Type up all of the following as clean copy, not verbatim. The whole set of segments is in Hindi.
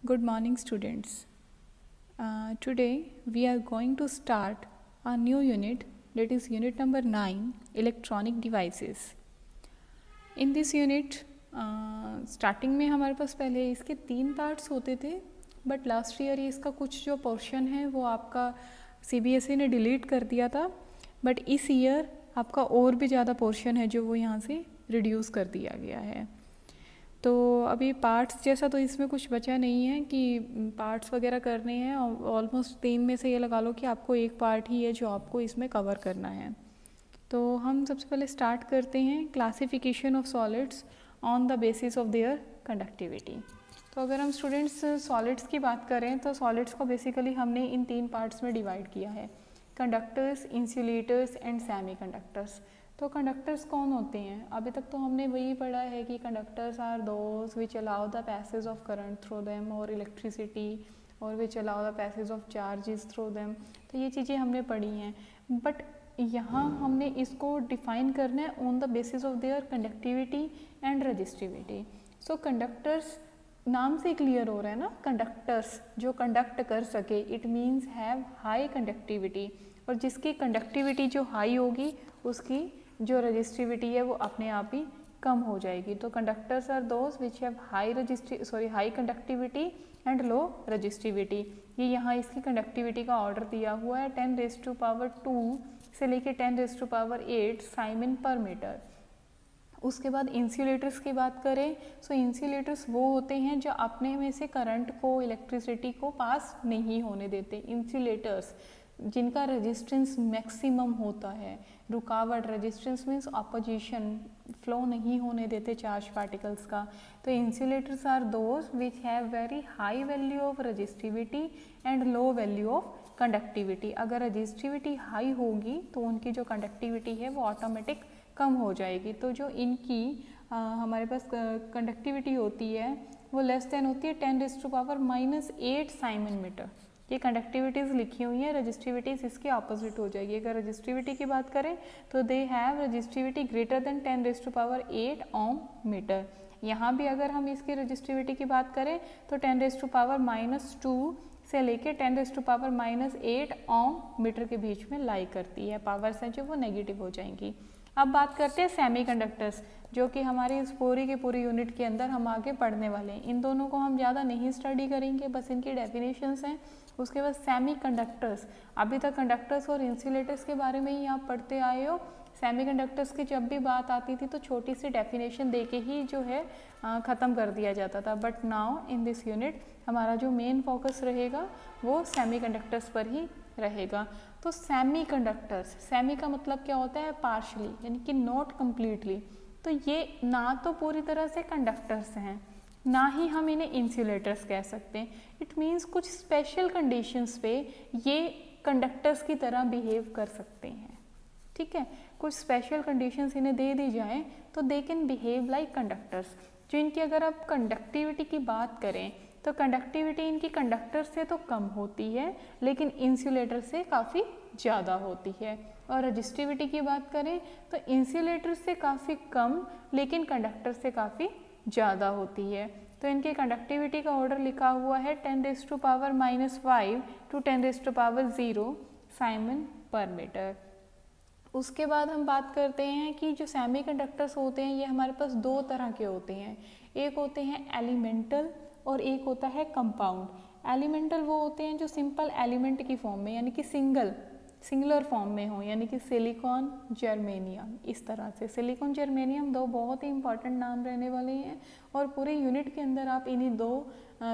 Good morning, students. Today we are going to start a new unit, that is unit number 9, electronic devices. In this unit, starting में हमारे पास पहले इसके 3 पार्ट्स होते थे, बट लास्ट ईयर इसका कुछ जो पोर्शन है वो आपका CBSE ने डिलीट कर दिया था. बट इस ईयर आपका और भी ज़्यादा पोर्शन है जो वो यहाँ से रिड्यूस कर दिया गया है. तो अभी पार्ट्स जैसा तो इसमें कुछ बचा नहीं है कि पार्ट्स वगैरह करने हैं. ऑलमोस्ट 3 में से ये लगा लो कि आपको एक पार्ट ही है जो आपको इसमें कवर करना है. तो हम सबसे पहले स्टार्ट करते हैं classification of solids on the basis of their conductivity. तो अगर हम स्टूडेंट्स सॉलिड्स की बात करें तो सॉलिड्स को बेसिकली हमने इन 3 पार्ट्स में डिवाइड किया है, conductors, insulators and semi conductors. तो कंडक्टर्स कौन होते हैं? अभी तक तो हमने वही पढ़ा है कि conductors are those which allow the passage of current through them और इलेक्ट्रिसिटी और which allow the passage of charges through them. तो ये चीज़ें हमने पढ़ी हैं, बट यहाँ हमने इसको डिफाइन करना है on the basis of their conductivity and resistivity. So conductors नाम से क्लियर हो रहा है ना, कंडक्टर्स जो कंडक्ट कर सके, it means have high conductivity. और जिसकी कंडक्टिविटी जो हाई होगी उसकी जो रजिस्टिविटी है वो अपने आप ही कम हो जाएगी. तो conductors are those which have high conductivity and low resistivity. ये यहाँ इसकी कंडक्टिविटी का ऑर्डर दिया हुआ है 10⁻² से लेके 10⁸ साइमन पर मीटर. उसके बाद इंसुलेटर्स की बात करें सो इंसुलेटर्स वो होते हैं जो अपने में से करंट को, इलेक्ट्रिसिटी को पास नहीं होने देते. इंसुलेटर्स जिनका रेजिस्टेंस मैक्सिमम होता है, रुकावट, रेजिस्टेंस मीन्स ऑपोजिशन, फ्लो नहीं होने देते चार्ज पार्टिकल्स का. तो insulators are those which have very high value of resistivity and low value of conductivity. अगर रजिस्टिविटी हाई होगी तो उनकी जो कंडक्टिविटी है वो ऑटोमेटिक कम हो जाएगी. तो जो इनकी हमारे पास कंडक्टिविटी होती है वो लेस देन होती है 10⁻⁻8 साइमन मीटर. ये कंडक्टिविटीज़ लिखी हुई हैं, रजिस्टिविटीज़ इसके ऑपोजिट हो जाएगी. अगर रजिस्टिविटी की बात करें तो they have resistivity greater than 10⁻8 ohm metre. यहाँ भी अगर हम इसकी रजिस्टिविटी की बात करें तो 10⁻² से लेके 10⁻8 ओम मीटर के बीच में लाई करती है. पावर्स हैं जो वो नेगेटिव हो जाएंगी. अब बात करते हैं सेमी कंडक्टर्स, जो कि हमारी इस पूरी के पूरी यूनिट के अंदर हम आगे पढ़ने वाले हैं. इन दोनों को हम ज़्यादा नहीं स्टडी करेंगे, बस इनकी डेफिनेशंस हैं. उसके बाद सेमी कंडक्टर्स, अभी तक कंडक्टर्स और इंसुलेटर्स के बारे में ही आप पढ़ते आए हो. सेमी कंडक्टर्स की जब भी बात आती थी तो छोटी सी डेफिनेशन दे के ही जो है ख़त्म कर दिया जाता था. But now in this unit हमारा जो मेन फोकस रहेगा वो सेमी कंडक्टर्स पर ही रहेगा. तो सेमी कंडक्टर्स, सेमी का मतलब क्या होता है? पार्शली, यानी कि नॉट कम्प्लीटली. तो ये ना तो पूरी तरह से कंडक्टर्स हैं, ना ही हम इन्हें इंसुलेटर्स कह सकते हैं. इट मीन्स कुछ स्पेशल कंडीशंस पे ये कंडक्टर्स की तरह बिहेव कर सकते हैं. ठीक है, कुछ स्पेशल कंडीशंस इन्हें दे दी जाएं तो they can behave like conductors. जो इनकी अगर आप कंडक्टिविटी की बात करें तो कंडक्टिविटी इनकी कंडक्टर से तो कम होती है लेकिन इंसुलेटर से काफ़ी ज़्यादा होती है. और रजिस्टिविटी की बात करें तो इंसुलेटर से काफ़ी कम लेकिन कंडक्टर से काफ़ी ज़्यादा होती है. तो इनके कंडक्टिविटी का ऑर्डर लिखा हुआ है 10⁻⁻5 to 10⁻0 साइमन पर मीटर. उसके बाद हम बात करते हैं कि जो सेमी कंडक्टर्स होते हैं ये हमारे पास 2 तरह के होते हैं. एक होते हैं एलिमेंटल और एक होता है कंपाउंड. एलिमेंटल वो होते हैं जो सिंपल एलिमेंट की फॉर्म में, यानी कि सिंगुलर फॉर्म में हो, यानी कि सिलिकॉन, जर्मेनियम. इस तरह से सिलिकॉन, जर्मेनियम 2 बहुत ही इंपॉर्टेंट नाम रहने वाले हैं और पूरे यूनिट के अंदर आप इन्हीं 2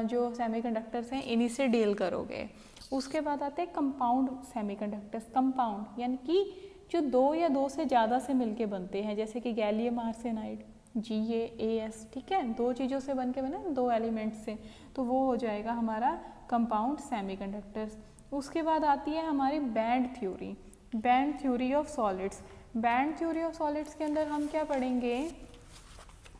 जो सेमीकंडक्टर्स हैं इन्हीं से डील करोगे. उसके बाद आते हैं कंपाउंड सेमीकंडक्टर्स. कंपाउंड यानी कि जो 2 या 2 से ज़्यादा से मिलके बनते हैं, जैसे कि गैलियम आर्सेनाइड, GaAs. ठीक है, 2 चीज़ों से बन के बना, 2 एलिमेंट्स से, तो वो हो जाएगा हमारा कंपाउंड सेमीकंडक्टर्स. उसके बाद आती है हमारी band theory of solids. Band theory of solids के अंदर हम क्या पढ़ेंगे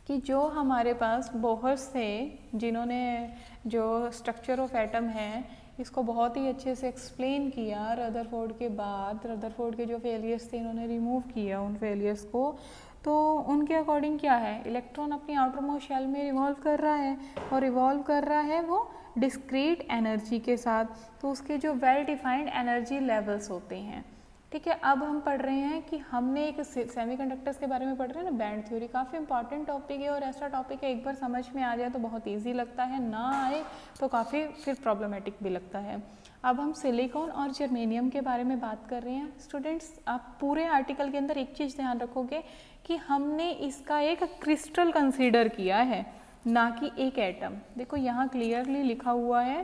कि जो हमारे पास बोहर्स थे जिन्होंने जो स्ट्रक्चर ऑफ एटम है इसको बहुत ही अच्छे से एक्सप्लेन किया. रदरफोर्ड के बाद, रदरफोर्ड के जो फेलियर्स थे इन्होंने रिमूव किया उन फेलियर्स को. तो उनके अकॉर्डिंग क्या है, इलेक्ट्रॉन अपनी आउटर मोस्ट शेल में रिवॉल्व कर रहा है और रिवॉल्व कर रहा है वो डिस्क्रीट एनर्जी के साथ, तो उसके जो वेल डिफाइंड एनर्जी लेवल्स होते हैं। ठीक है, अब हम पढ़ रहे हैं कि हमने एक सेमीकंडक्टर्स के बारे में पढ़ रहे हैं ना, बैंड थ्योरी काफ़ी इंपॉर्टेंट टॉपिक है और ऐसा टॉपिक है एक बार समझ में आ जाए तो बहुत इजी लगता है, ना आए तो काफ़ी फिर प्रॉब्लमेटिक भी लगता है। अब हम सिलिकॉन और जर्मेनियम के बारे में बात कर रहे हैं। स्टूडेंट्स, आप पूरे आर्टिकल के अंदर एक चीज़ ध्यान रखोगे कि हमने इसका एक क्रिस्टल कंसीडर किया है, ना कि एक एटम। देखो यहाँ क्लियरली लिखा हुआ है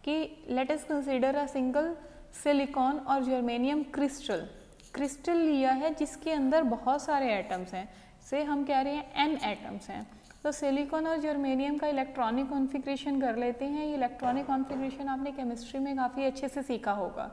कि let us consider a single silicon और जर्मेनियम क्रिस्टल लिया है जिसके अंदर बहुत सारे एटम्स हैं, से हम कह रहे हैं n एटम्स हैं। तो सिलिकॉन और जर्मेनियम का इलेक्ट्रॉनिक कॉन्फ़िगरेशन कर लेते हैं। ये इलेक्ट्रॉनिक कॉन्फ़िगरेशन आपने केमिस्ट्री में काफ़ी अच्छे से सीखा होगा।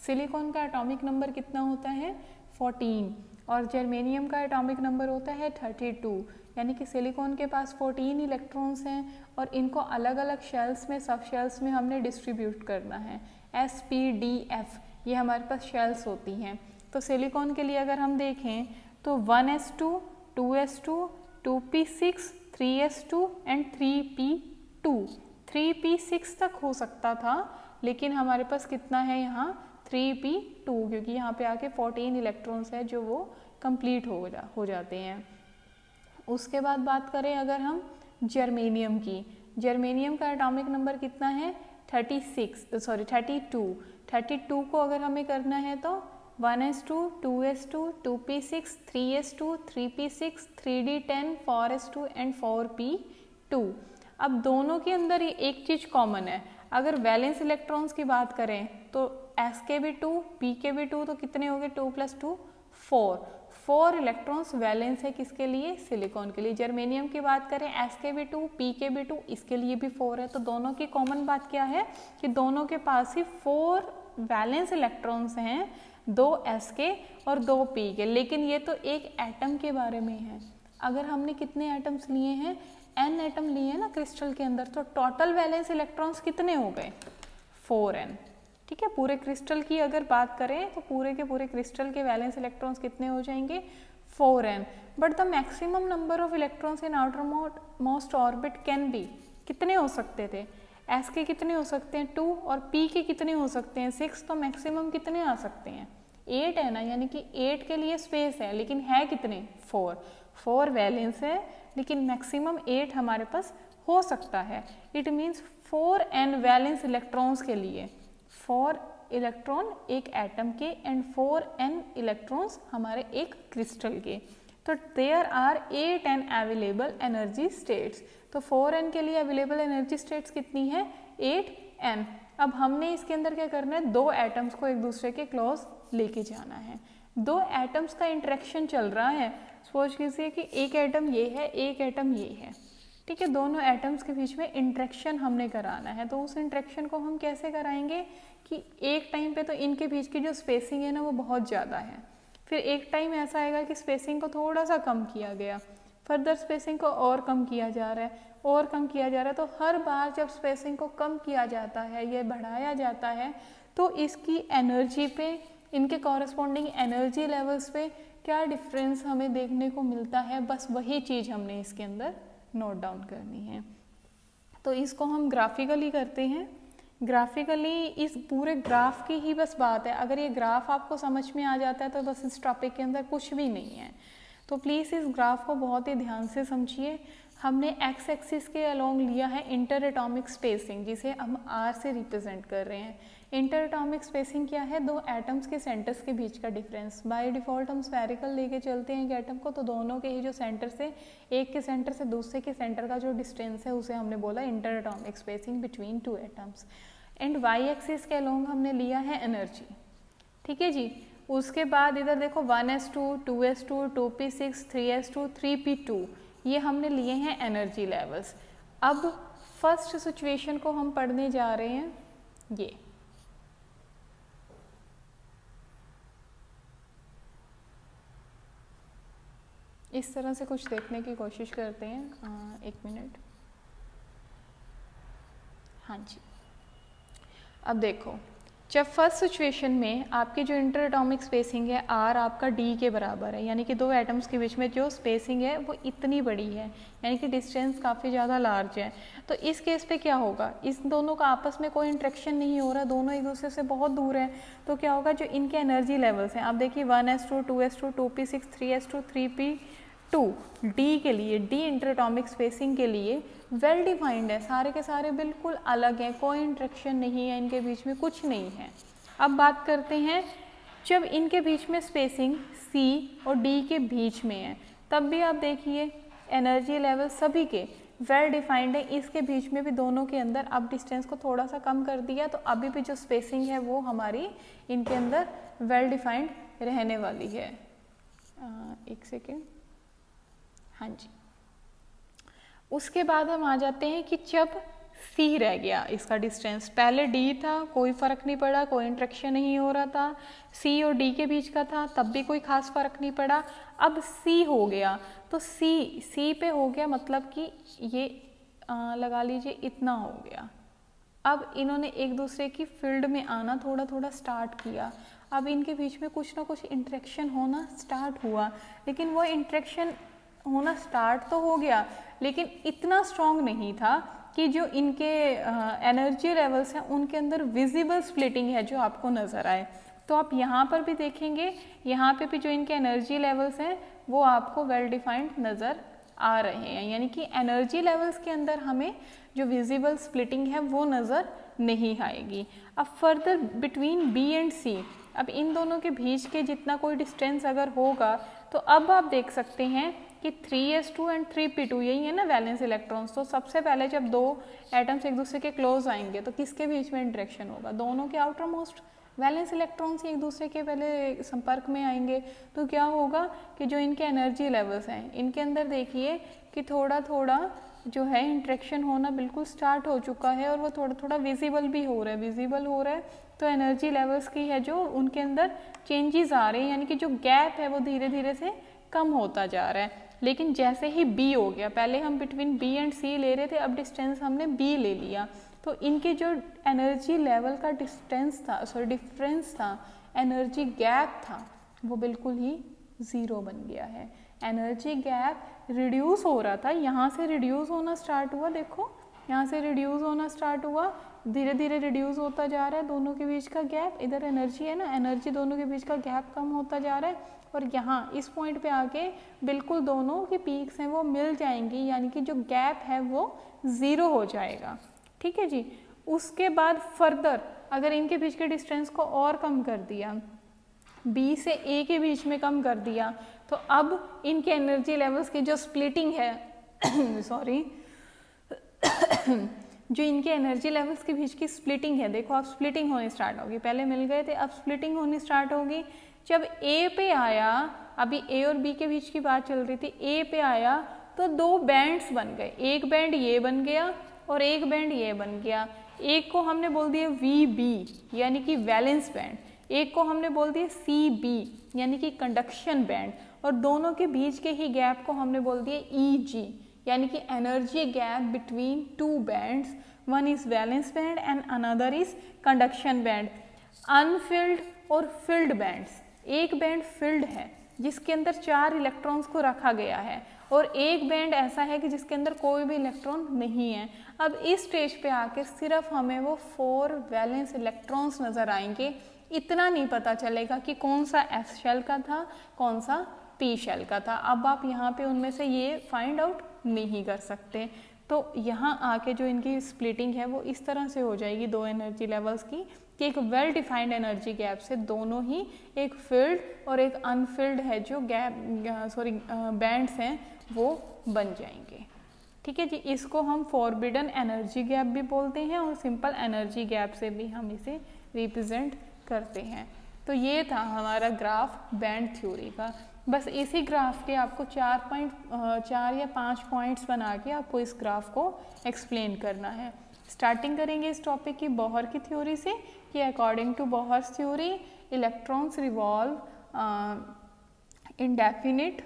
सिलिकॉन का एटॉमिक नंबर कितना होता है 14 और जर्मेनियम का एटॉमिक नंबर होता है 32, यानी कि सिलिकॉन के पास 14 इलेक्ट्रॉन्स हैं और इनको अलग अलग शेल्स में, सब शेल्स में हमने डिस्ट्रीब्यूट करना है। S P D F ये हमारे पास शेल्स होती हैं। तो सिलिकॉन के लिए अगर हम देखें तो 1s2, 2s2, 2p6, 3s2 and 3p2। 3p6 तक हो सकता था, लेकिन हमारे पास कितना है यहाँ 3p2, क्योंकि यहाँ पे आके 14 इलेक्ट्रॉन्स है जो वो कंप्लीट हो जाते हैं। उसके बाद बात करें अगर हम जर्मेनियम की, जर्मेनियम का एटॉमिक नंबर कितना है 32 को अगर हमें करना है तो 1s2, 2s2, 2p6, 3s2, 3p6, 3d10, 4s2 and 4p2। अब दोनों के अंदर ये एक चीज़ कॉमन है। अगर वैलेंस इलेक्ट्रॉन्स की बात करें तो s के भी 2, p के भी 2, तो कितने हो गए 2 + 2 4 इलेक्ट्रॉन्स वैलेंस है किसके लिए सिलिकॉन के लिए। जर्मेनियम की बात करें s के भी 2, p के भी 2, इसके लिए भी 4 है। तो दोनों की कॉमन बात क्या है कि दोनों के पास ही 4 वैलेंस इलेक्ट्रॉन्स हैं, 2 s के और 2 p के। लेकिन ये तो एक एटम के बारे में है। अगर हमने कितने एटम्स लिए हैं n एटम लिए हैं ना क्रिस्टल के अंदर, तो टोटल वैलेंस इलेक्ट्रॉन्स कितने हो गए 4n। ठीक है, पूरे क्रिस्टल की अगर बात करें तो पूरे के पूरे क्रिस्टल के वैलेंस इलेक्ट्रॉन्स कितने हो जाएंगे 4n। But the maximum number of electrons in outer most orbit can be, कितने हो सकते थे s के कितने हो सकते हैं 2 और p के कितने हो सकते हैं 6, तो मैक्सिमम कितने आ सकते हैं 8 है ना, यानी कि 8 के लिए स्पेस है, लेकिन है कितने 4 वैलेंस है, लेकिन मैक्सिमम 8 हमारे पास हो सकता है। It means 4n valence electrons के लिए 4 इलेक्ट्रॉन एक एटम के एंड 4n इलेक्ट्रॉन्स हमारे एक क्रिस्टल के। तो there are 8n available energy states. तो 4n के लिए अवेलेबल एनर्जी स्टेट्स कितनी है 8n। अब हमने इसके अंदर क्या करना है, 2 एटम्स को एक दूसरे के क्लोज लेके जाना है। 2 एटम्स का इंटरेक्शन चल रहा है। सपोज कीजिए कि एक एटम ये है, एक एटम ये है। ठीक है, दोनों एटम्स के बीच में इंटरेक्शन हमने कराना है। तो उस इंटरेक्शन को हम कैसे कराएंगे कि एक टाइम पे तो इनके बीच की जो स्पेसिंग है ना वो बहुत ज़्यादा है, फिर एक टाइम ऐसा आएगा कि स्पेसिंग को थोड़ा सा कम किया गया, फर्दर स्पेसिंग को और कम किया जा रहा है और कम किया जा रहा है। तो हर बार जब स्पेसिंग को कम किया जाता है, ये बढ़ाया जाता है, तो इसकी एनर्जी पे, इनके कॉरस्पॉन्डिंग एनर्जी लेवल्स पे क्या डिफरेंस हमें देखने को मिलता है, बस वही चीज़ हमने इसके अंदर नोट डाउन करनी है। तो इसको हम ग्राफिकली करते हैं। ग्राफिकली इस पूरे ग्राफ की ही बस बात है। अगर ये ग्राफ आपको समझ में आ जाता है तो बस इस टॉपिक के अंदर कुछ भी नहीं है। तो प्लीज़ इस ग्राफ को बहुत ही ध्यान से समझिए। हमने एक्स एक्सिस के अलोंग लिया है इंटर एटॉमिक स्पेसिंग, जिसे हम आर से रिप्रेजेंट कर रहे हैं। इंटर एटॉमिक स्पेसिंग क्या है, 2 एटम्स के सेंटर्स के बीच का डिफरेंस। बाय डिफ़ॉल्ट हम स्फेरिकल लेके चलते हैं एक एटम को, तो दोनों के ही जो सेंटर से, एक के सेंटर से दूसरे के सेंटर का जो डिस्टेंस है उसे हमने बोला inter atomic spacing between 2 atoms. And Y axis के अलोंग हमने लिया है एनर्जी। ठीक है जी। उसके बाद इधर देखो 1s2, 2s2, 2p6, 3s2, 3p2, ये हमने लिए हैं एनर्जी लेवल्स। अब फर्स्ट सिचुएशन को हम पढ़ने जा रहे हैं, ये इस तरह से कुछ देखने की कोशिश करते हैं। 1 मिनट। हाँ जी, अब देखो जब फर्स्ट सिचुएशन में आपकी जो इंटर एटॉमिक स्पेसिंग है r आपका d के बराबर है, यानी कि दो एटम्स के बीच में जो स्पेसिंग है वो इतनी बड़ी है, यानी कि डिस्टेंस काफ़ी ज़्यादा लार्ज है, तो इस केस पे क्या होगा, इस दोनों का आपस में कोई इंट्रैक्शन नहीं हो रहा, दोनों एक दूसरे से बहुत दूर है, तो क्या होगा, जो इनके एनर्जी लेवल्स हैं, आप देखिए 1s2 2s2 2p6 3s2 3p2 d के लिए, d इंटर एटॉमिक स्पेसिंग के लिए वेल डिफाइंड है, सारे के सारे बिल्कुल अलग हैं, कोई इंट्रैक्शन नहीं है, इनके बीच में कुछ नहीं है। अब बात करते हैं जब इनके बीच में स्पेसिंग C और D के बीच में है, तब भी आप देखिए एनर्जी लेवल सभी के वेल डिफाइंड है, इसके बीच में भी दोनों के अंदर अब डिस्टेंस को थोड़ा सा कम कर दिया, तो अभी भी जो स्पेसिंग है वो हमारी इनके अंदर वेल डिफाइंड रहने वाली है। एक सेकेंड, हाँ जी। उसके बाद हम आ जाते हैं कि जब C रह गया, इसका डिस्टेंस पहले D था, कोई फ़र्क नहीं पड़ा, कोई इंट्रैक्शन नहीं हो रहा था, C और D के बीच का था तब भी कोई ख़ास फ़र्क नहीं पड़ा, अब C हो गया, तो C पे हो गया, मतलब कि ये लगा लीजिए इतना हो गया। अब इन्होंने एक दूसरे की फील्ड में आना थोड़ा थोड़ा स्टार्ट किया, अब इनके बीच में कुछ ना कुछ इंट्रैक्शन होना स्टार्ट हुआ, लेकिन वो इंट्रैक्शन होना स्टार्ट तो हो गया, लेकिन इतना स्ट्रॉन्ग नहीं था कि जो इनके एनर्जी लेवल्स हैं उनके अंदर विजिबल स्प्लिटिंग है जो आपको नज़र आए। तो आप यहाँ पर भी देखेंगे, यहाँ पे भी जो इनके एनर्जी लेवल्स हैं वो आपको वेल डिफाइंड नज़र आ रहे हैं, यानी कि एनर्जी लेवल्स के अंदर हमें जो विजिबल स्प्लिटिंग है वो नज़र नहीं आएगी। अब further between B and C, अब इन दोनों के बीच के जितना कोई डिस्टेंस अगर होगा, तो अब आप देख सकते हैं कि 3s2 एंड 3p2 यही है ना वैलेंस इलेक्ट्रॉन्स, तो सबसे पहले जब दो एटम्स एक दूसरे के क्लोज आएंगे तो किसके बीच में इंटरेक्शन होगा, दोनों के आउटर मोस्ट वैलेंस इलेक्ट्रॉन्स एक दूसरे के पहले संपर्क में आएंगे, तो क्या होगा कि जो इनके एनर्जी लेवल्स हैं इनके अंदर देखिए कि थोड़ा थोड़ा जो है इंट्रैक्शन होना बिल्कुल स्टार्ट हो चुका है, और वो थोड़ा थोड़ा विजिबल भी हो रहा है, तो एनर्जी लेवल्स की है जो उनके अंदर चेंजेस आ रहे हैं, यानी कि जो गैप है वो धीरे धीरे से कम होता जा रहा है। लेकिन जैसे ही B हो गया, पहले हम बिटवीन B एंड C ले रहे थे, अब डिस्टेंस हमने B ले लिया, तो इनके जो एनर्जी लेवल का डिफरेंस था, एनर्जी गैप था, वो बिल्कुल ही ज़ीरो बन गया है। एनर्जी गैप रिड्यूस हो रहा था, यहाँ से रिड्यूस होना स्टार्ट हुआ, देखो यहाँ से रिड्यूस होना स्टार्ट हुआ, धीरे धीरे रिड्यूस होता जा रहा है दोनों के बीच का गैप, इधर एनर्जी है ना, एनर्जी दोनों के बीच का गैप कम होता जा रहा है, और यहाँ इस पॉइंट पे आके बिल्कुल दोनों की पीक्स हैं वो मिल जाएंगी, यानी कि जो गैप है वो ज़ीरो हो जाएगा। ठीक है जी। उसके बाद फर्दर अगर इनके बीच के डिस्टेंस को और कम कर दिया, B से A के बीच में कम कर दिया, तो अब इनके एनर्जी लेवल्स की जो स्प्लिटिंग है सॉरी जो इनके एनर्जी लेवल्स के बीच की स्प्लिटिंग है, देखो अब स्प्लिटिंग होनी स्टार्ट होगी, पहले मिल गए थे अब स्प्लिटिंग होनी स्टार्ट होगी। जब A पे आया, अभी A और B के बीच की बात चल रही थी, A पे आया तो दो बैंड्स बन गए, एक बैंड ये बन गया और एक बैंड ये बन गया, एक को हमने बोल दिया VB यानी कि वैलेंस बैंड, एक को हमने बोल दिया CB यानी कि कंडक्शन बैंड, और दोनों के बीच के ही गैप को हमने बोल दिया EG यानी कि energy gap between two bands, one is valence band and another is conduction band. Anfield और फिल्ड बैंड्स, एक बैंड फिल्ड है जिसके अंदर 4 इलेक्ट्रॉन्स को रखा गया है, और एक बैंड ऐसा है कि जिसके अंदर कोई भी इलेक्ट्रॉन नहीं है। अब इस स्टेज पे आके सिर्फ हमें वो 4 वैलेंस इलेक्ट्रॉन्स नज़र आएंगे, इतना नहीं पता चलेगा कि कौन सा S शेल का था कौन सा P शेल का था। अब आप यहाँ पे उनमें से ये फाइंड आउट नहीं कर सकते, तो यहाँ आके जो इनकी स्प्लिटिंग है वो इस तरह से हो जाएगी दो एनर्जी लेवल्स की, कि एक वेल डिफाइंड एनर्जी गैप से दोनों ही एक फिल्ड और एक अनफिल्ड है जो बैंड्स हैं वो बन जाएंगे। ठीक है जी, इसको हम फॉरबिडन एनर्जी गैप भी बोलते हैं और सिंपल एनर्जी गैप से भी हम इसे रिप्रेजेंट करते हैं। तो ये था हमारा ग्राफ बैंड थ्योरी का। बस इसी ग्राफ के आपको 4 या 5 पॉइंट्स बना के आपको इस ग्राफ को एक्सप्लेन करना है। स्टार्टिंग करेंगे इस टॉपिक की बोहर की थ्योरी से, कि according to Bohr's theory electrons revolve indefinite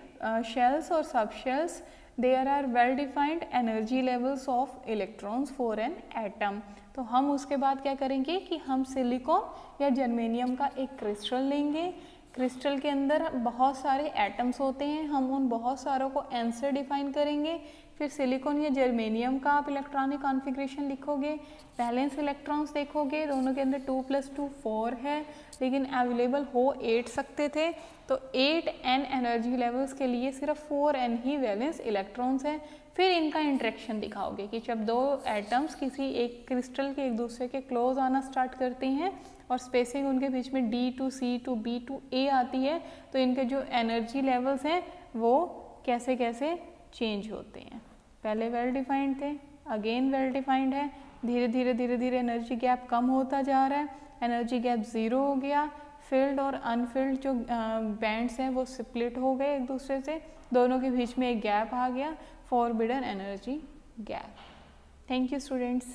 shells और sub shells there are well defined energy levels of electrons for an atom. तो हम उसके बाद क्या करेंगे कि हम सिलिकॉन या जर्मेनियम का एक क्रिस्टल लेंगे। क्रिस्टल के अंदर बहुत सारे एटम्स होते हैं, हम उन बहुत सारों को एन से डिफाइन करेंगे। फिर सिलिकॉन या जर्मेनियम का आप इलेक्ट्रॉनिक कॉन्फ़िगरेशन लिखोगे, बैलेंस इलेक्ट्रॉन्स देखोगे, दोनों के अंदर 2 + 2 4 है, लेकिन अवेलेबल हो 8 सकते थे। तो 8n एनर्जी लेवल्स के लिए सिर्फ 4n ही वैलेंस इलेक्ट्रॉन्स हैं। फिर इनका इंटरेक्शन दिखाओगे कि जब दो एटम्स किसी एक क्रिस्टल के एक दूसरे के क्लोज आना स्टार्ट करते हैं और स्पेसिंग उनके बीच में D to C to B to A आती है, तो इनके जो एनर्जी लेवल्स हैं वो कैसे कैसे चेंज होते हैं। पहले वेल डिफाइंड थे, अगेन वेल डिफाइंड है, धीरे धीरे एनर्जी गैप कम होता जा रहा है, एनर्जी गैप 0 हो गया, फिल्ड और अनफिल्ड जो बैंड्स हैं वो स्प्लिट हो गए एक दूसरे से, दोनों के बीच में एक गैप आ गया, forbidden energy gap. Thank you students.